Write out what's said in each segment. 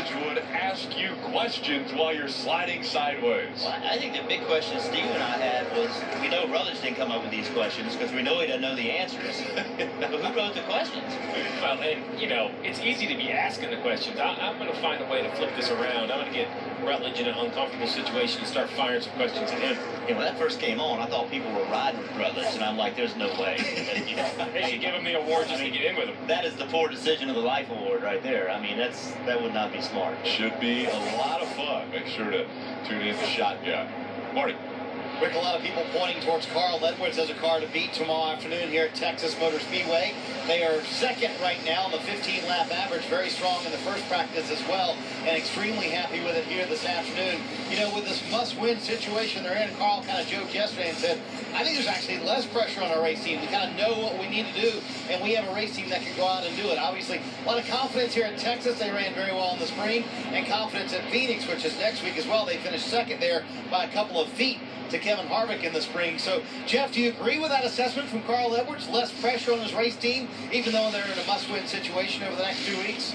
Rutledge would ask you questions while you're sliding sideways. Well, I think the big question Steve and I had was, we know Rutledge didn't come up with these questions because we know he doesn't know the answers. But who wrote the questions? Well, and, you know, it's easy to be asking the questions. I'm going to find a way to flip this around. I'm going to get Rutledge in an uncomfortable situation and start firing some questions at him. Yeah, when that first came on, I thought people were riding with Rutledge, and I'm like, there's no way. You know, they should give him the award just to get in with him. That is the poor decision of the life award right there. I mean, that would not be smart. Should be a lot of fun. Make sure to tune in to Shotgun. Marty. Rick, a lot of people pointing towards Carl Edwards as a car to beat tomorrow afternoon here at Texas Motor Speedway. They are second right now on the 15-lap average, very strong in the first practice as well, and extremely happy with it here this afternoon. You know, with this must-win situation they're in, Carl kind of joked yesterday and said, I think there's actually less pressure on our race team. We kind of know what we need to do, and we have a race team that can go out and do it. Obviously, a lot of confidence here at Texas. They ran very well in the spring, and confidence at Phoenix, which is next week as well. They finished second there by a couple of feet to Kevin Harvick in the spring. So, Jeff, do you agree with that assessment from Carl Edwards? Less pressure on his race team, even though they're in a must-win situation over the next 2 weeks?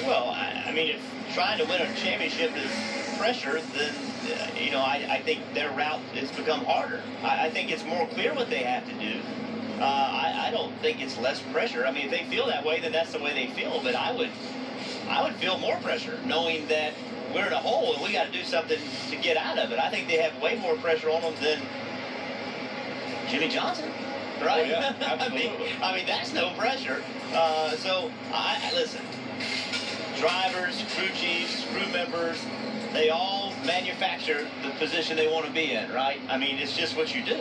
Well, I mean, if trying to win a championship is pressure, then, you know, I think their route has become harder. I think it's more clear what they have to do. I don't think it's less pressure. I mean, if they feel that way, then that's the way they feel. But I would feel more pressure knowing that we're in a hole and we got to do something to get out of it. I think they have way more pressure on them than Jimmy Johnson, right? Oh, yeah, absolutely. I mean, that's no pressure. So, listen, drivers, crew chiefs, crew members, they all manufacture the position they want to be in, right? I mean, it's just what you do.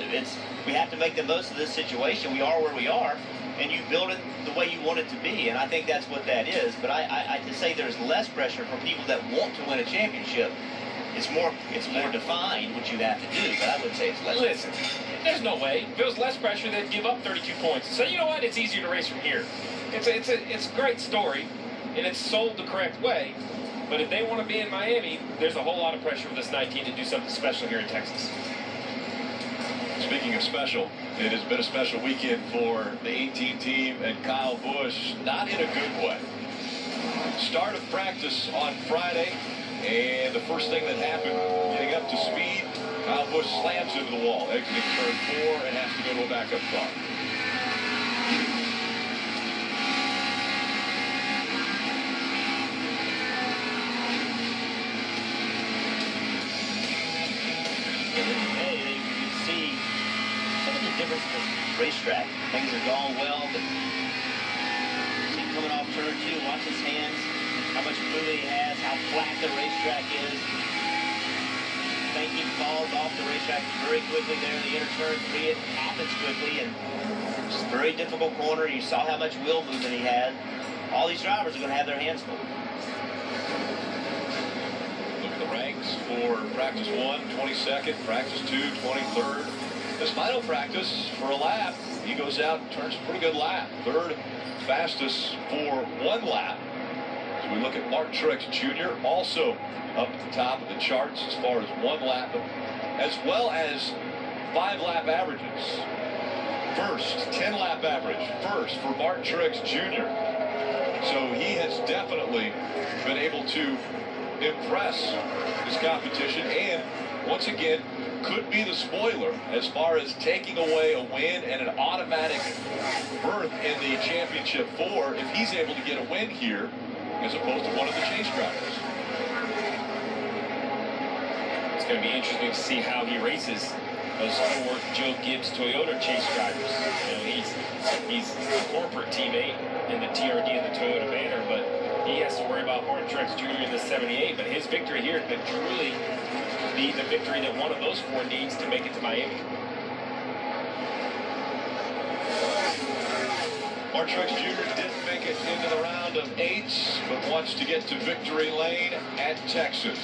We have to make the most of this situation. We are where we are, and you build it the way you want it to be, and I think that's what that is. But I to say there's less pressure for people that want to win a championship, it's more defined what you have to do, but I would say it's less. Listen, there's no way. If it was less pressure, they'd give up 32 points. So, you know what? It's easier to race from here. It's a great story, and it's sold the correct way. But if they want to be in Miami, there's a whole lot of pressure for this 19 to do something special here in Texas. Speaking of special, it has been a special weekend for the 18 team and Kyle Busch, not in a good way. Start of practice on Friday, and the first thing that happened, getting up to speed, Kyle Busch slams into the wall, exiting turn 4, and has to go to a backup car. Difference in the racetrack. Things are going well, but see him coming off turn 2, watch his hands, how much movement he has, how flat the racetrack is. Thinking falls off the racetrack very quickly there in the inner turn 3. It happens quickly, and just a very difficult corner. You saw how much wheel movement he had. All these drivers are going to have their hands full. Look at the ranks for practice 1, 22nd, practice 2, 23rd. This final practice for a lap, he goes out and turns a pretty good lap. Third fastest for 1 lap. As we look at Martin Truex Jr., also up at the top of the charts as far as 1 lap, as well as 5-lap averages. First, 10-lap average, first for Martin Truex Jr. So he has definitely been able to impress his competition, and once again, could be the spoiler as far as taking away a win and an automatic berth in the championship 4 if he's able to get a win here as opposed to one of the chase drivers. It's going to be interesting to see how he races those 4 Joe Gibbs Toyota chase drivers. You know, he's a corporate teammate in the TRD and the Toyota banner, but he has to worry about Martin Truex Jr. in the 78. But his victory here could truly be the victory that one of those 4 needs to make it to Miami. Martin Truex Jr. didn't make it into the round of 8, but wants to get to victory lane at Texas.